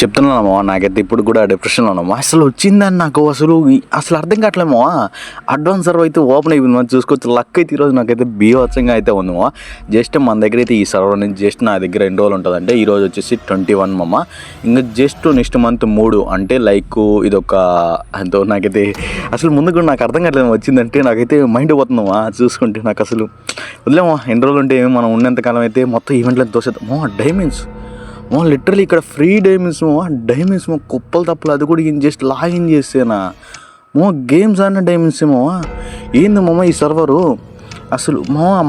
చెప్తున్నానమ్మా నాకైతే ఇప్పుడు కూడా డిప్రెషన్లో ఉన్నామా అసలు వచ్చిందని నాకు అసలు అర్థం కావట్లేమో. అడ్వాన్స్ సర్వర్ అయితే ఓపెన్ అయిపోయింది మనం చూసుకోవచ్చు. లక్ అయితే ఈరోజు నాకైతే బీభత్సంగా అయితే ఉందమ్మా. జస్ట్ మన దగ్గర అయితే ఈ సర్వర్ నుంచి జస్ట్ నా దగ్గర 2 రోజులు ఉంటుందంటే ఈరోజు వచ్చేసి 21 మమ్మ. ఇంకా జస్ట్ నెక్స్ట్ మంత్ 3 అంటే లైక్ ఇదొక ఎంతో నాకైతే అసలు ముందు కూడా నాకు అర్థం కావట్లేదు. వచ్చిందంటే నాకైతే మైండ్ పోతుందమ్మా చూసుకుంటే. నాకు అసలు వదిలేమో ఎన్ని రోజులు ఉంటే మనం ఉన్నంతకాలం అయితే మొత్తం ఈవెంట్లను తోసేద్దామో. డైమండ్స్ లిటరలీ ఇక్కడ ఫ్రీ డైమండ్స్ కుప్పలు తప్పలు. అది కూడా జస్ట్ లాగిన్ చేసేనా గేమ్స్ అన్న డైమండ్స్ ఏంది ఈ సర్వరు అసలు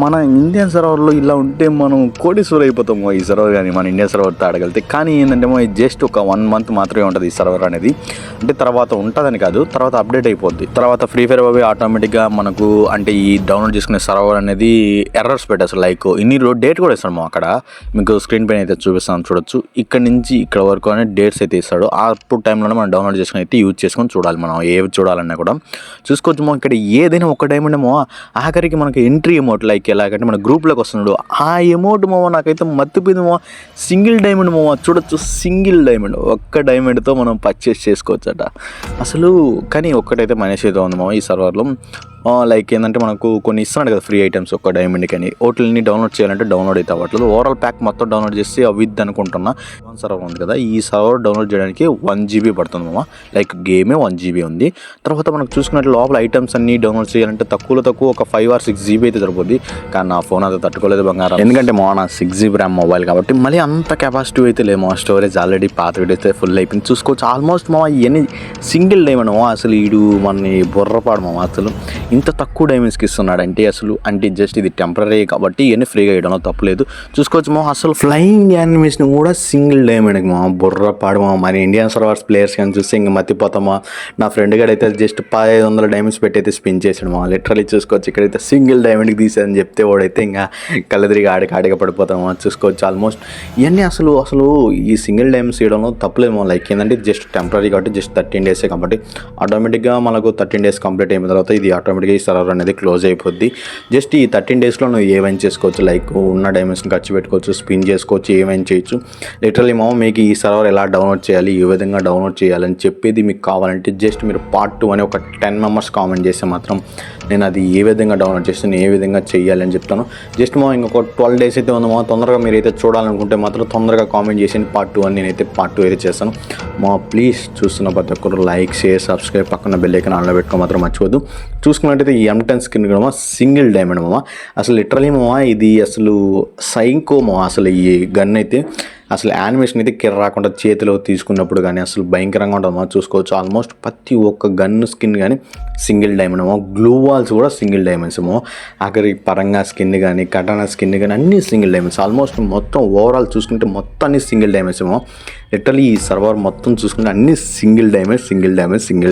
మన ఇండియన్ సర్వర్లో ఇలా ఉంటే మనం కోటీశ్వరు అయిపోతాము. ఈ సర్వర్ కానీ మన ఇండియన్ సర్వర్తో ఆడగలితే. కానీ ఏంటంటే జస్ట్ ఒక 1 month మాత్రమే ఉంటుంది ఈ సర్వర్ అనేది. అంటే తర్వాత ఉంటుందని కాదు, తర్వాత అప్డేట్ అయిపోద్ది. తర్వాత ఫ్రీ ఫైర్ అవి ఆటోమేటిక్గా మనకు అంటే ఈ డౌన్లోడ్ చేసుకునే సర్వర్ అనేది ఎర్రర్స్ పెట్టేస్తారు. లైక్ ఇన్ని డేట్ కూడా ఇస్తాము అక్కడ మీకు స్క్రీన్ పైన అయితే చూపిస్తాను చూడొచ్చు. ఇక్కడ నుంచి ఇక్కడ వరకు అనే డేట్స్ అయితే ఇస్తాడు. అప్పుడు టైంలోనే మనం డౌన్లోడ్ చేసుకుని అయితే యూజ్ చేసుకొని చూడాలి. మనం ఏవి చూడాలన్నా కూడా చూసుకోవచ్చు. ఇక్కడ ఏదైనా ఒక డైమండ్ ఆఖరికి మనకి ఎంట్రీ ఎమౌంట్ లైక్ ఎలాగంటే మన గ్రూప్లోకి వస్తున్నాడు ఆ ఎమౌంట్ నాకైతే మత్తిపోయింది సింగిల్ డైమండ్ చూడొచ్చు. సింగిల్ డైమండ్ ఒక్క డైమండ్తో మనం పర్చేస్ చేసుకోవచ్చు అట అసలు. కానీ ఒక్కటైతే మైనస్ అయితే ఉంది ఈ సర్వర్లో. లైక్ ఏంటంటే మనకు కొన్ని ఇస్తున్నాడు కదా ఫ్రీ ఐటమ్స్ ఒక్క డైమండ్ కానీ. ఓట్లని డౌన్లోడ్ చేయాలంటే డౌన్లోడ్ అయితే అవ్వట్లేదు. ఓవరాల్ ప్యాక్ మొత్తం డౌన్లోడ్ చేసి అవిద్ది అనుకుంటున్నా. సర్వర్ ఉంది కదా ఈ సర్వర్ డౌన్లోడ్ చేయడానికి 1 GB పడుతుంది లైక్ గేమే 1 GB ఉంది. తర్వాత మనకు చూసుకున్నట్లు లోపల ఐటమ్స్ అన్ని డౌన్లోడ్ చేయాలంటే తక్కువ ఒక 5 or 6 GB అయితే సరిపోద్ది. కానీ నా ఫోన్ అయితే తట్టుకోలేదు బంగారం. ఎందుకంటే నా 6 GB ర్యామ్ మొబైల్ కాబట్టి మళ్ళీ అంత కెపాసిటీ అయితే లేమో. స్టోరేజ్ ఆల్రెడీ పాత వీడియో అయితే ఫుల్ అయిపోయింది. చూసుకోవచ్చు ఆల్మోస్ట్ ఇవన్నీ సింగిల్ డైమండ్ అసలు ఈడు మనని బుర్రపాడు అసలు ఇంత తక్కువ డైమండ్స్కి ఇస్తున్నాడంటే అసలు అంటే జస్ట్ ఇది టెంపరీ కాబట్టి ఇవన్నీ ఫ్రీగా ఇవ్వడంలో తప్పలేదు. చూసుకోవచ్చు అసలు ఫ్లయింగ్ యానిమేషన్ కూడా సింగిల్ డైమండ్కి బుర్రపాడు మన ఇండియన్ సర్వర్స్ ప్లేయర్స్ కానీ చూస్తే ఇంకా మర్చిపోతామా. నా ఫ్రెండ్ గడ అయితే జస్ట్ 1500 డైమండ్స్ పెట్టి అయితే స్పిన్ చేసాడు లిటరలీ చూసుకోవచ్చు. ఇక్కడైతే సింగిల్ డైమండ్కి తీసేదని చెప్తే వాడైతే ఇంకా కళ్ళెదిరిగి ఆడిగా పడిపోతామా. చూసుకోవచ్చు ఆల్మోస్ట్ ఇవన్నీ అసలు ఈ సింగిల్ డైమండ్స్ ఇవ్వడంలో తప్పలేమో. లైక్ ఏంటంటే జస్ట్ టెంపరీ కాబట్టి జస్ట్ 13 days కాబట్టి ఆటోమేటిక్గా మనకు 13 days కంప్లీట్ అయిన తర్వాత ఇది ఆటోమేటిక్గా ఈ సర్వర్ అనేది క్లోజ్ అయిపోద్ది. జస్ట్ ఈ 13 daysలో నువ్వు ఏమైనా చేసుకోవచ్చు. లైక్ ఉన్న డైమండ్స్ని ఖర్చు పెట్టుకోవచ్చు, స్పిన్ చేసుకోవచ్చు, ఏమైనా చేయొచ్చు. లిటరలీ మీకు ఈ సర్వర్ ఎలా డౌన్లోడ్ చేయాలి, ఏ విధంగా డౌన్లోడ్ చేయాలని చెప్పేది మీకు కావాలంటే జస్ట్ మీరు part 2 అని ఒక 10 members కామెంట్ చేస్తే మాత్రం నేను అది ఏ విధంగా డౌన్లోడ్ చేస్తాను, ఏ విధంగా చేయాలని చెప్తాను. జస్ట్ ఇంకొక 12 days అయితే ఉందో తొందరగా మీరైతే చూడాలనుకుంటే మాత్రం తొందరగా కామెంట్ చేసి part 2 అని నేనైతే part 2 అయితే చేస్తాను. ప్లీజ్ చూస్తున్న ప్రతి ఒక్కరు లైక్, షేర్, సబ్స్క్రైబ్, పక్కన బెల్ ఐకాన్ ఆన్లో పెట్టుకో మాత్రం మర్చిపోద్దు. చూసుకున్నట్టయితే ఈ M10 స్కిన్ కూడా సింగిల్ డైమండ్ అసలు లిటరలీ ఇది అసలు సైకో అసలు ఈ గన్ అయితే అసలు యానిమేషన్ అయితే కిర్ర రాకుండా చేతిలో తీసుకున్నప్పుడు కానీ అసలు భయంకరంగా ఉంటుంది చూసుకోవచ్చు. ఆల్మోస్ట్ ప్రతి ఒక్క గన్ స్కిన్ కానీ సింగిల్ డైమండ్ గ్లూ వాల్స్ కూడా సింగిల్ డైమండ్స్ ఆఖరి పరంగా స్కిన్ కానీ కటానా స్కిన్ కానీ అన్ని సింగిల్ డైమండ్స్. ఆల్మోస్ట్ మొత్తం ఓవరాల్ చూసుకుంటే మొత్తం అన్ని సింగిల్ డైమండ్స్ లిటరలీ ఈ సర్వర్ మొత్తం చూసుకుంటే అన్ని సింగిల్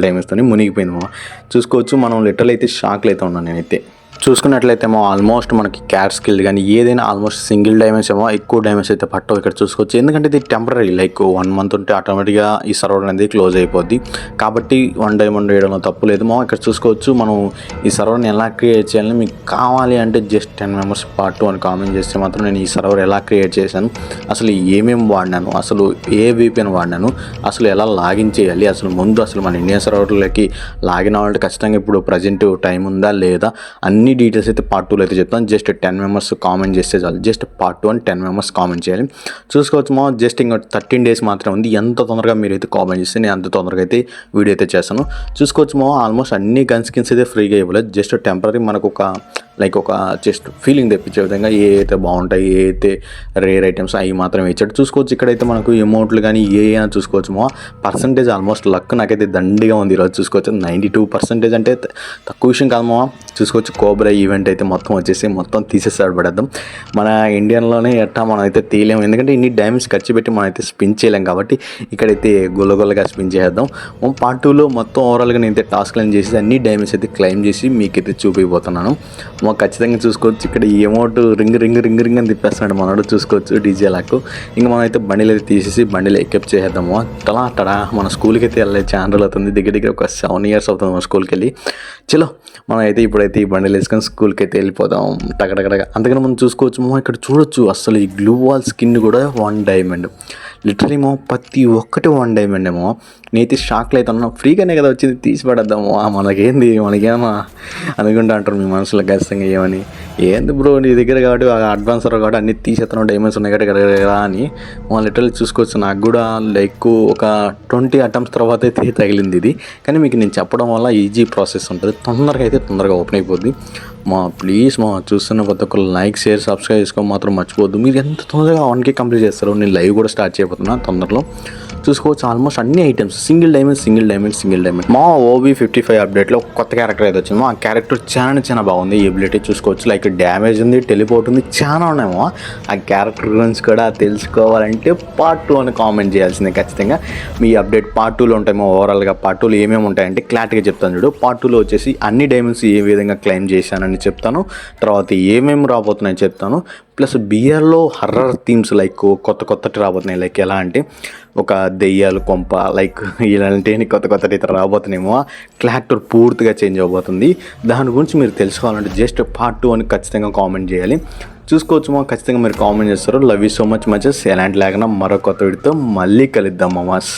డైమండ్స్తోనే మునిగిపోయింది చూసుకోవచ్చు. మనం లిటరల్ అయితే షాక్లు అయితే ఉన్నాను నేనైతే. చూసుకున్నట్లయితే ఆల్మోస్ట్ మనకి క్యాట్ స్కిల్ కానీ ఏదైనా ఆల్మోస్ట్ సింగిల్ డైమండ్స్ ఎక్కువ డైమండ్స్ అయితే పట్టవు ఇక్కడ చూసుకోవచ్చు. ఎందుకంటే ఇది టెంపరీ లైక్ 1 month ఉంటే ఆటోమేటిక్గా ఈ సర్వర్ అనేది క్లోజ్ అయిపోద్ది కాబట్టి 1 diamond వేయడంలో తప్పు లేదు ఇక్కడ చూసుకోవచ్చు. మనం ఈ సర్వర్ని ఎలా క్రియేట్ చేయాలని మీకు కావాలి అంటే జస్ట్ 10 members part 2 అని కామెంట్ చేస్తే మాత్రం నేను ఈ సర్వర్ ఎలా క్రియేట్ చేశాను, అసలు ఏమేమి వాడినాను, అసలు ఏ VPN వాడినాను, అసలు ఎలా లాగిన్ చేయాలి, అసలు మన ఇండియన్ సర్వర్లకి లాగిన్ అవ్వాలంటే ఖచ్చితంగా ఇప్పుడు ప్రజెంట్ టైం ఉందా లేదా అన్ని డీటెయిల్స్ అయితే part 2లో అయితే చెప్తాను. జస్ట్ 10 members కామెంట్ చేస్తే చాలు. జస్ట్ part 2 అని 10 members కామెంట్ చేయాలి. చూసుకోవచ్చు జస్ట్ ఇంకా 13 days మాత్రమే ఉంది. ఎంత తొందరగా మీరైతే కామెంట్ చేస్తే నేను అంత తొందరగా అయితే వీడియో అయితే చేస్తాను. చూసుకోవచ్చు ఆల్మోస్ట్ అన్ని గన్ స్కిన్స్ అయితే ఫ్రీగా ఇవ్వలేదు. జస్ట్ టెంపరీ మనకు ఒక జస్ట్ ఫీలింగ్ తెప్పించే విధంగా ఏ అయితే బాగుంటాయి, ఏ అయితే రేర్ ఐటమ్స్ అవి మాత్రం ఇచ్చాడు. చూసుకోవచ్చు ఇక్కడైతే మనకు అమౌంట్లు కానీ అయినా చూసుకోవచ్చు పర్సంటేజ్ ఆల్మోస్ట్ లక్ నాకైతే దండిగా ఉంది ఈరోజు. చూసుకోవచ్చు 92% అంటే తక్కువ విషయం కాదు చూసుకోవచ్చు. కోబ్రా ఈవెంట్ అయితే మొత్తం తీసేసాడు పడేద్దాం. మన ఇండియన్లోనే మనం అయితే తీయలేము ఎందుకంటే ఇన్ని డైమండ్స్ ఖర్చు పెట్టి మనం అయితే స్పిన్ చేయలేం కాబట్టి ఇక్కడైతే గొల్లగొల్లగా స్పిన్ చేద్దాం. part 2లో మొత్తం ఓవరాల్గా నేనైతే టాస్క్లను చేసి అన్ని డైమండ్స్ అయితే క్లెయిమ్ చేసి మీకైతే చూపిపోతున్నాను. ఖచ్చితంగా చూసుకోవచ్చు ఇక్కడ ఈ అమౌంట్ రింగ్ అని తిప్పేస్తున్నాడు మనోడు చూసుకోవచ్చు డీజే లాక్. ఇంకా మనం అయితే బండిలు అయితే తీసేసి బండిలో ఎక్కిప్ చేసేద్దాము. టడా మన స్కూల్కి అయితే వెళ్ళే ఛానల్ అవుతుంది. దగ్గర ఒక 7 years అవుతుంది మన స్కూల్కి వెళ్ళి. చలో మనం అయితే ఇప్పుడైతే ఈ బండిలు వేసుకొని స్కూల్కి అయితే వెళ్ళిపోదాం టగడగడగా. అంతకన్నా మనం చూసుకోవచ్చు ఇక్కడ చూడొచ్చు అసలు ఈ గ్లూ వాల్ స్కిన్ కూడా 1 diamond లిటరలీ ఏమో ప్రతి ఒక్కటి 1 డైమండ్ ఏమో. నేనైతే షాక్లో అయితే ఉన్నా. ఫ్రీగానే కదా వచ్చింది తీసి పడేద్దాము మనకేంది మనకేమో అనుకుంటా అంటారు మీ మనసులో ఖచ్చితంగా ఏమని. ఏంది బ్రో నీ దగ్గర కాబట్టి అడ్వాన్సర్ కాబట్టి అన్ని తీసేస్తున్నావు డైమండ్స్ ఉన్నాయి కదా అని లిటరల్లీ చూసుకోవచ్చు. నాకు కూడా లైక్ ఒక 20 అటెంప్ట్స్ తర్వాత అయితే తగిలింది ఇది. కానీ మీకు నేను చెప్పడం వల్ల ఈజీ ప్రాసెస్ ఉంటుంది, తొందరగా ఓపెన్ అయిపోద్ది. ప్లీజ్ చూస్తున్న ప్రతి ఒక్కరు లైక్ షేర్ సబ్స్క్రైబ్ చేసుకోవడం మాత్రం మర్చిపోద్దు. మీరు ఎంత తొందరగా 1K కంప్లీట్ చేస్తారో నేను లైవ్ కూడా స్టార్ట్ చేయబోతున్నా తొందరలో. చూసుకోవచ్చు ఆల్మోస్ట్ అన్ని ఐటమ్స్ సింగిల్ డైమండ్. మా OB55 అప్డేట్లో కొత్త క్యారెక్టర్ అయితే వచ్చింది. ఆ క్యారెక్టర్ చాలా బాగుంది. ఈ ఎబిలిటీ చూసుకోవచ్చు, లైక్ డ్యామేజ్ ఉంది, టెలిపోర్ట్ ఉంది, చాలా ఉన్నాయేమో. ఆ క్యారెక్టర్ గురించి కూడా తెలుసుకోవాలంటే పార్ట్ 2 అని కామెంట్ చేయాల్సిందే ఖచ్చితంగా. మీ అప్డేట్ పార్ట్ 2లో ఉంటాయేమో. ఓవరాల్గా పార్ట్ 2లో ఏమేమి ఉంటాయంటే క్లారిటీగా చెప్తాను చూడు. పార్ట్ 2లో వచ్చేసి అన్ని డైమండ్స్ ఏ విధంగా క్లెయిమ్ చేశానని చెప్తాను, తర్వాత ఏమేమి రాబోతున్నాయని చెప్తాను, ప్లస్ బిఆర్లో హర్రర్ థీమ్స్ లైక్ కొత్తటి రాబోతున్నాయి. లైక్ ఎలా అంటే ఒక దెయ్యాలు కొంప లైక్ ఇలాంటివి కొత్తటి ఇతర రాబోతున్నాయేమో. క్యారెక్టర్ పూర్తిగా చేంజ్ అవబోతుంది. దాని గురించి మీరు తెలుసుకోవాలంటే జస్ట్ పార్ట్ 2 అని ఖచ్చితంగా కామెంట్ చేయాలి. చూసుకోవచ్చు ఖచ్చితంగా మీరు కామెంట్ చేస్తారు. లవ్ యూ సో మచ్ మచెస్. ఎలాంటి లేకుండా మరో కొత్త వీడియోతో మళ్ళీ కలుద్దాం మామాస్.